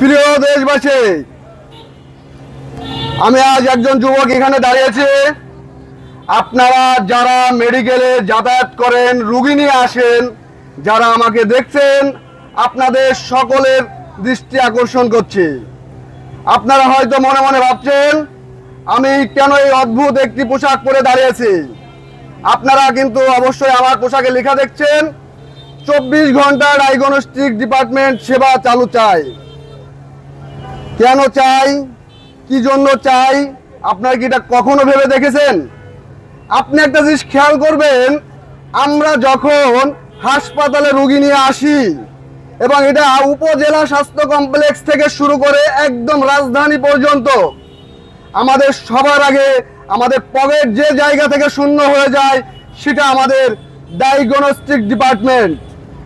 প্রিয় দেশবাসী, আমি আজ একজন যুবক এখানে দাঁড়িয়েছি। আপনারা যারা মেডিকেলে যাতায়াত করেন, রুগী নিয়ে আসেন, যারা আমাকে দেখছেন, আপনাদের সকলের দৃষ্টি আকর্ষণ করছি। আপনারা হয়তো মনে মনে ভাবছেন আমি কেন এই অদ্ভুত একটি পোশাক পরে দাঁড়িয়েছি। আপনারা কিন্তু অবশ্যই আমার পোশাকে লেখা দেখছেন 24 ঘন্টা ডায়াগনস্টিক ডিপার্টমেন্ট সেবা চালু চাই। কেন চাই, কি জন্য চাই, আপনারা কি এটা কখনো ভেবে দেখেছেন? আপনি একটা জিনিস খেয়াল করবেন, আমরা যখন হাসপাতালে রোগী নিয়ে আসি এবং এটা উপজেলা স্বাস্থ্য কমপ্লেক্স থেকে শুরু করে একদম রাজধানী পর্যন্ত, আমাদের সবার আগে আমাদের পকেট যে জায়গা থেকে শূন্য হয়ে যায় সেটা আমাদের ডায়াগনস্টিক ডিপার্টমেন্ট।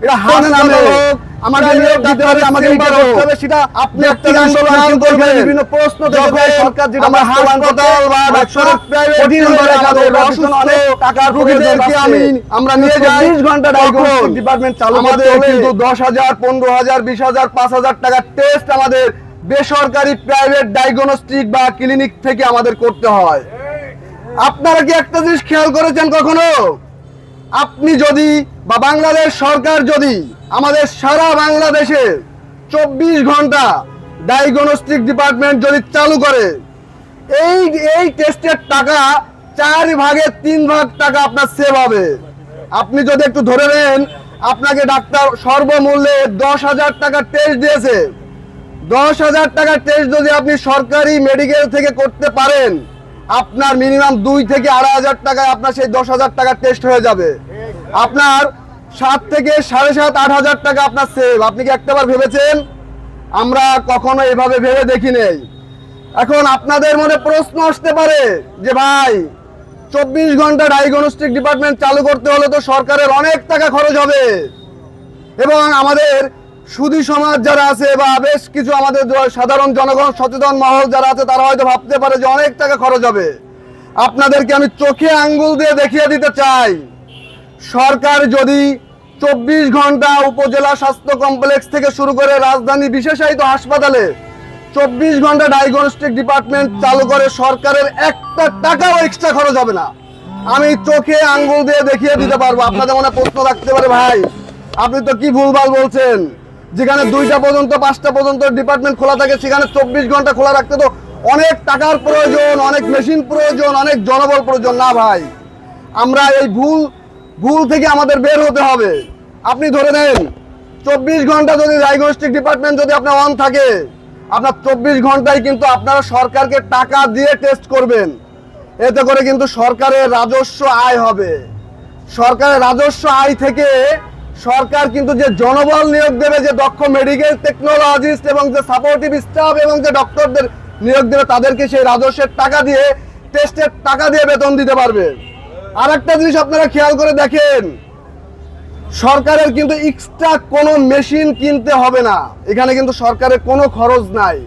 এটা হাসপাতাল হোক, আমাকে নিয়োগ দিতে হবে, আমাকে এটা করতে হবে, সেটা আপনি একটা আন্দোলন করবেন। বিভিন্ন প্রশ্ন থেকে সরকার যেটা আমরা হাসপাতাল বা ডাক্তারের প্রাইভেট আমাদের টাকা রোগীদেরকে আমরা নিয়ে যাই 20 ঘন্টা ডায়াগনস্টিক ডিপার্টমেন্ট চালু আমাদের কিন্তু 10,000, 15,000, 20,000, 5,000 টাকা টেস্ট আমাদের বেসরকারি প্রাইভেট ডায়াগনস্টিক বা ক্লিনিক থেকে আমাদের করতে হয়। আপনারা কি একটা জিনিস খেয়াল করেছেন কখনো? আপনি যদি বা বাংলাদেশ সরকার যদি আমাদের সারা বাংলাদেশে 24 ঘন্টা ডায়াগনস্টিক ডিপার্টমেন্ট যদি চালু করে, এই টেস্টের টাকা 4 ভাগের 3 ভাগ টাকা আপনার সেভ হবে। আপনি যদি একটু ধরে নেন, আপনাকে ডাক্তার সর্বমূল্যে 10,000 টাকা টেস্ট দিয়েছে। 10,000 টাকার টেস্ট যদি আপনি সরকারি মেডিকেল থেকে করতে পারেন, আপনার মিনিমাম 2 থেকে 2,500 টাকায় আপনার সেই 10,000 টাকার টেস্ট হয়ে যাবে। আপনার 7 থেকে 7,500, 8,000 টাকা আপনার সেভ। আপনি কি একটাবার ভেবেছেন? আমরা কখনো এভাবে ভেবে দেখি নেই। এখন আপনাদের মনে প্রশ্ন আসতে পারে যে ভাই, 24 ঘন্টা ডায়াগনস্টিক ডিপার্টমেন্ট চালু করতে হলে তো সরকারের অনেক টাকা খরচ হবে, এবং আমাদের সুধী সমাজ যারা আছে বা বেশ কিছু আমাদের সাধারণ জনগণ সচেতন মহল যারা আছে তারা হয়তো ভাবতে পারে যে অনেক টাকা খরচ হবে। আপনাদেরকে আমি চোখে আঙ্গুল দিয়ে দেখিয়ে দিতে চাই, সরকার যদি 24 ঘন্টা উপজেলা স্বাস্থ্য কমপ্লেক্স থেকে শুরু করে রাজধানী বিশেষায়িত হাসপাতালে 24 ঘন্টা ডায়াগনস্টিক ডিপার্টমেন্ট চালু করে, সরকারের একটা টাকাও এক্সট্রা খরচ হবে না। আমি চোখে আঙ্গুল দিয়ে দেখিয়ে দিতে পারবো। আপনাদের মনে প্রশ্ন থাকতে পারে, ভাই আপনি তো কি ভুলভাল বলছেন, যেখানে 2টা পর্যন্ত 5টা পর্যন্ত ডিপার্টমেন্ট খোলা থাকে সেখানে 24 ঘন্টা খোলা রাখতে তো অনেক টাকার প্রয়োজন, অনেক মেশিন প্রয়োজন, অনেক জনবল প্রয়োজন। না ভাই, আমরা এই ভুল থেকে আমাদের বের হতে হবে। আপনি ধরে নেন 24 ঘন্টা যদি ডায়াগনস্টিক ডিপার্টমেন্ট যদি আপনার অন থাকে, আপনার 24 ঘন্টায় কিন্তু আপনারা সরকারকে টাকা দিয়ে টেস্ট করবেন। এতে করে কিন্তু সরকারের রাজস্ব আয় হবে। সরকারের রাজস্ব আয় থেকে সরকার কিন্তু যে জনবল নিয়োগ দেবে, যে দক্ষ মেডিকেল টেকনোলজিস্ট এবং যে সাপোর্টিভ স্টাফ এবং যে ডক্টরদের নিয়োগ দেবে, তাদেরকে সেই রাজস্বের টাকা দিয়ে, টেস্টের টাকা দিয়ে বেতন দিতে পারবে। আর একটা জিনিস আপনারা খেয়াল করে দেখেন, সরকারের কিন্তু এক্সট্রা কোনো মেশিন কিনতে হবে না। এখানে কিন্তু সরকারের কোনো খরচ নাই।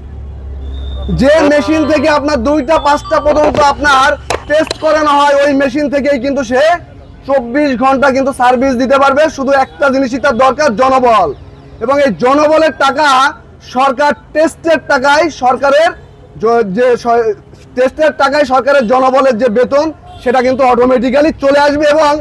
যে মেশিন থেকে আপনার 2টা 5টা পর্যন্ত আপনার টেস্ট করানো হয়, ওই মেশিন থেকেই কিন্তু সে 24 ঘন্টা কিন্তু সার্ভিস দিতে পারবে। শুধু একটা জিনিসই তার দরকার, জনবল। এবং এই জনবলের টাকা সরকার টেস্টের টাকায়, সরকারের যে টেস্টের টাকায় সরকারের জনবলের যে বেতন, সেটা কিন্তু অটোমেটিক্যালি চলে আসবে। এবং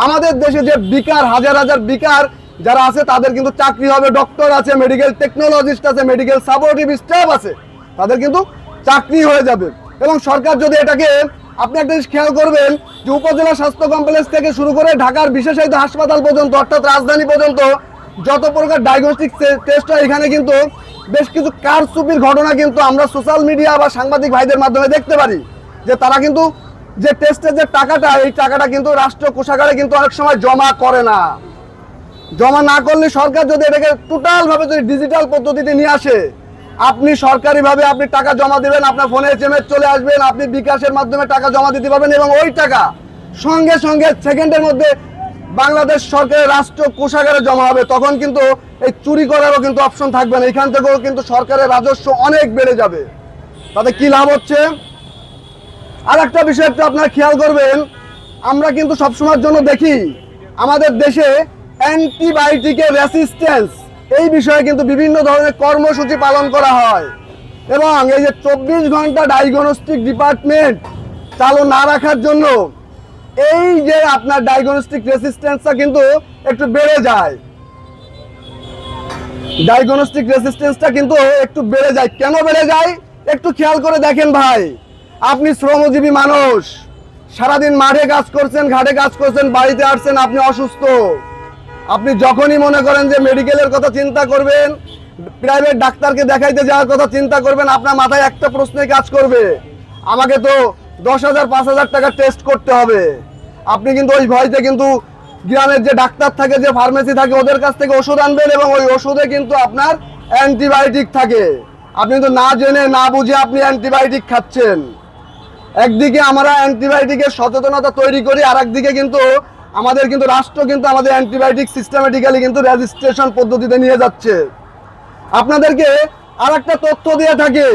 আমাদের দেশে যে বেকার, হাজার হাজার বেকার যারা আছে, তাদের কিন্তু চাকরি হবে। ডক্টর আছে, মেডিকেল টেকনোলজিস্ট আছে, মেডিকেল সাপোর্টিভ স্টাফ আছে, তাদের কিন্তু চাকরি হয়ে যাবে। এবং সরকার যদি এটাকে, আপনি একটা জিনিস খেয়াল করবেন যে উপজেলা স্বাস্থ্য কমপ্লেক্স থেকে শুরু করে ঢাকার বিশেষায়িত হাসপাতাল পর্যন্ত, অর্থাৎ রাজধানী পর্যন্ত যত প্রকার ডায়াগনস্টিক টেস্ট হয়, এখানে কিন্তু বেশ কিছু কারচুপির ঘটনা কিন্তু আমরা সোশ্যাল মিডিয়া বা সাংবাদিক ভাইদের মাধ্যমে দেখতে পারি, যে তারা কিন্তু যে টেস্টের যে টাকাটা, এই টাকাটা কিন্তু রাষ্ট্র কোষাগারে কিন্তু অনেক সময় জমা করে না। জমা না করলে সরকার যদি এটাকে টোটাল ভাবে যদি ডিজিটাল পদ্ধতিতে নিয়ে আসে, আপনি সরকারিভাবে আপনি টাকা জমা দিবেন, আপনার ফোনে SMS চলে আসবেন, আপনি বিকাশের মাধ্যমে টাকা জমা দিতে পারবেন, এবং ওই টাকা সঙ্গে সঙ্গে সেকেন্ডের মধ্যে বাংলাদেশ সরকারের রাষ্ট্র কোষাগারে জমা হবে। তখন কিন্তু এই চুরি করারও কিন্তু অপশন থাকবে না। এখান থেকেও কিন্তু সরকারের রাজস্ব অনেক বেড়ে যাবে। তাতে কি লাভ হচ্ছে? আর একটা বিষয় একটু আপনারা খেয়াল করবেন, আমরা কিন্তু সবসময়ের জন্য দেখি আমাদের দেশে অ্যান্টিবায়োটিকের রেসিস্ট্যান্স এই বিষয়ে কিন্তু বিভিন্ন ধরনের কর্মসূচি পালন করা হয়। এবং এই যে 24 ঘন্টা ডায়াগনস্টিক ডিপার্টমেন্ট চালু না রাখার জন্য এই যে আপনার ডায়াগনস্টিক রেসিস্টেন্সটা কিন্তু একটু বেড়ে যায়। ডায়াগনস্টিক রেসিস্টেন্সটা কিন্তু একটু বেড়ে যায়। কেন বেড়ে যায় একটু খেয়াল করে দেখেন ভাই। আপনি শ্রমজীবী মানুষ, সারাদিন মাঠে কাজ করছেন, ঘাটে কাজ করছেন, বাড়িতে আসছেন, আপনি অসুস্থ। আপনি যখনই মনে করেন যে মেডিকেলের কথা চিন্তা করবেন, প্রাইভেট ডাক্তারকে দেখাইতে যাওয়ার কথা চিন্তা করবেন, আপনার মাথায় একটা প্রশ্নই কাজ করবে, আমাকে তো 10,000 5,000 টাকা টেস্ট করতে হবে। আপনি কিন্তু ওই ভয়তে কিন্তু গ্রামের যে ডাক্তার থাকে, যে ফার্মেসি থাকে, ওদের কাছ থেকে ওষুধ আনবেন এবং ওই ওষুধে কিন্তু আপনার অ্যান্টিবায়োটিক থাকে। আপনি কিন্তু না জেনে না বুঝে আপনি অ্যান্টিবায়োটিক খাচ্ছেন। একদিকে আমরা অ্যান্টিবায়োটিকের সচেতনতা তৈরি করি, আর একদিকে কিন্তু আমাদের কিন্তু রাষ্ট্র কিন্তু আমাদের অ্যান্টিবায়োটিক সিস্টেমেটিক্যালি কিন্তু রেজিস্ট্রেশন পদ্ধতিতে নিয়ে যাচ্ছে। আপনাদেরকে আর একটা তথ্য দিয়ে থাকে,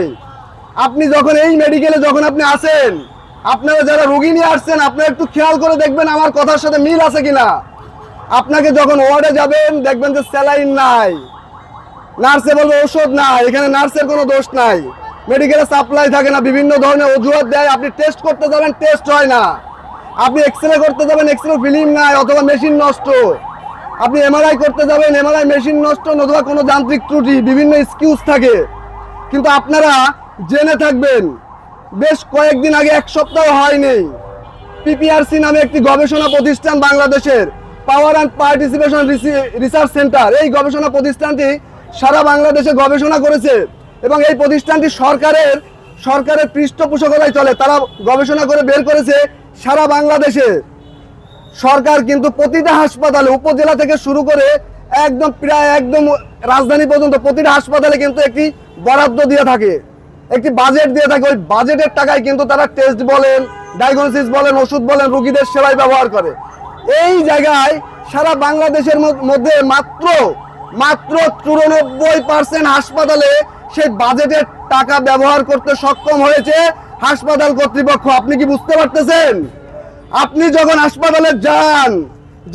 আপনি যখন এই মেডিকেলে যখন আপনি আসেন, আপনারা যারা রোগী নিয়ে আসছেন, আপনারা একটু খেয়াল করে দেখবেন আমার কথার সাথে মিল আছে কিনা। আপনাকে যখন ওয়ার্ডে যাবেন দেখবেন যে স্যালাইন নাই, নার্সে বলবে ওষুধ নাই। এখানে নার্সের কোনো দোষ নাই, মেডিকেলে সাপ্লাই থাকে না, বিভিন্ন ধরনের অজুহাত দেয়। আপনি টেস্ট করতে যাবেন, টেস্ট হয় না। আপনি এক্সরে করতে যাবেন, এক্সরে ফিল্ম নাই অথবা মেশিন নষ্ট। আপনি এমআরআই করতে যাবেন, এমআরআই মেশিন নষ্ট অথবা কোনো যান্ত্রিক ত্রুটি, বিভিন্ন এক্সকিউজ থাকে। কিন্তু আপনারা জেনে থাকবেন, বেশ কয়েকদিন আগে, এক সপ্তাহ হয়নি, পিপিআরসি নামে একটি গবেষণা প্রতিষ্ঠান, বাংলাদেশের power and participation research centre, এই গবেষণা প্রতিষ্ঠানটি সারা বাংলাদেশে গবেষণা করেছে এবং এই প্রতিষ্ঠানটি সরকারের পৃষ্ঠপোষকতায় চলে। তারা গবেষণা করে বের করেছে সারা বাংলাদেশে সরকার কিন্তু প্রতিটা হাসপাতালে, উপজেলা থেকে শুরু করে একদম প্রায় একদম রাজধানী পর্যন্ত প্রতিটা হাসপাতালে কিন্তু একটি বরাদ্দ দিয়ে থাকে, একটি বাজেট দিয়ে থাকে। ওই বাজেটের টাকায় কিন্তু তারা টেস্ট বলেন, ডায়াগনোসিস বলেন, ওষুধ বলেন, রোগীদের সেবায় ব্যবহার করে। এই জায়গায় সারা বাংলাদেশের মধ্যে মাত্র 94% হাসপাতালে সেই বাজেটের টাকা ব্যবহার করতে সক্ষম হয়েছে হাসপাতাল কর্তৃপক্ষ। আপনি কি বুঝতে পারতেছেন? আপনি যখন হাসপাতালে যান,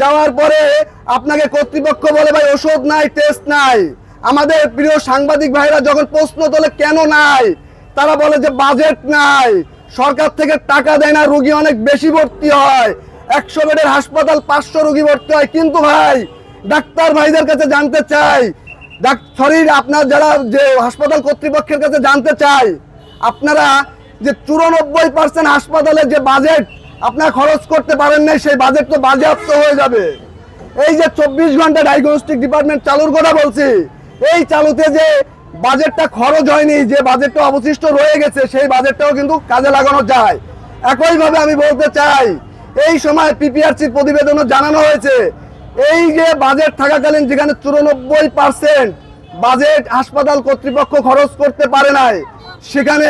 যাওয়ার পরে আপনাকে কর্তৃপক্ষ বলে ভাই ওষুধ নাই, টেস্ট নাই। আমাদের প্রিয় সাংবাদিক ভাইরা যখন প্রশ্ন তোলে কেন নাই, তারা বলে যে বাজেট নাই, সরকার থেকে টাকা দেয় না, রোগী অনেক বেশি ভর্তি হয়। 100 বেডের হাসপাতাল 500 রোগী ভর্তি হয়। কিন্তু ভাই ডাক্তার ভাইদের কাছে জানতে চাই, আপনার যারা যে হাসপাতাল কর্তৃপক্ষের কাছে জানতে চাই, আপনারা যে 94% হাসপাতালে যে বাজেট আপনারা খরচ করতে পারেন নাই, সেই বাজেট তো বাজেয়াপ্ত হয়ে যাবে। এই যে 24 ঘন্টা ডায়াগনস্টিক ডিপার্টমেন্ট চালুর কথা বলছি, এই চালুতে যে বাজেটটা খরচ হয়নি, যে বাজেটটা অবশিষ্ট রয়ে গেছে, সেই বাজেটটাও কিন্তু কাজে লাগানো যায়। একইভাবে আমি বলতে চাই, এই সময় পিপিআরসির প্রতিবেদনও জানানো হয়েছে, এই যে বাজেট থাকাকালীন যেখানে 94% বাজেট হাসপাতাল কর্তৃপক্ষ খরচ করতে পারে নাই, সেখানে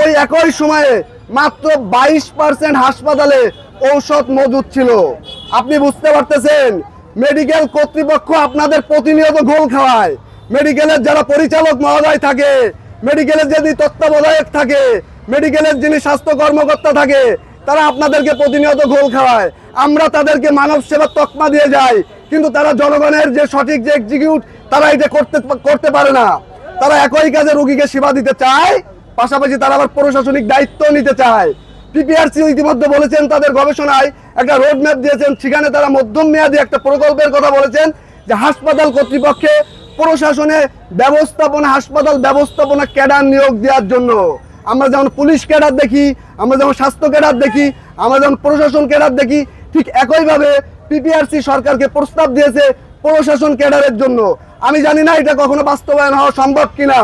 ওই একই সময়ে মাত্র 22% হাসপাতালে ঔষধ মজুদ ছিল। আপনি বুঝতে পারতেছেন, মেডিকেল কর্তৃপক্ষ আপনাদের প্রতিনিয়ত ঘোল খাওয়ায়। মেডিকেলের যারা পরিচালক মহোদয় থাকে, মেডিকেলের যিনি তত্ত্বাবধায়ক থাকে, মেডিকেলের যিনি স্বাস্থ্য কর্মকর্তা থাকে, তারা আপনাদেরকে প্রতিনিয়ত ঘোল খাওয়ায়। আমরা তাদেরকে মানব সেবার তকমা দিয়ে যাই, কিন্তু তারা জনগণের যে সঠিক যে এক্সিকিউট, তারা এটা করতে পারে না। তারা একই কাজে রোগীকে সেবা দিতে চায়, পাশাপাশি তারা আবার প্রশাসনিক দায়িত্ব নিতে চায়। পিপিআরসি ইতিমধ্যে বলেছেন, তাদের গবেষণায় একটা রোড ম্যাপ দিয়েছেন, সেখানে তারা মধ্যম মেয়াদী একটা প্রকল্পের কথা বলেছেন, যে হাসপাতাল কর্তৃপক্ষে প্রশাসনে হাসপাতাল ব্যবস্থাপনা ক্যাডার নিয়োগ দেওয়ার জন্য। আমরা যেমন পুলিশ ক্যাডার দেখি, আমরা যেমন স্বাস্থ্য ক্যাডার দেখি, আমরা যেমন প্রশাসন ক্যাডার দেখি, ঠিক একইভাবে পিপিআরসি সরকারকে প্রস্তাব দিয়েছে প্রশাসন ক্যাডারের জন্য। আমি জানি না এটা কখনো বাস্তবায়ন হওয়া সম্ভব কিনা।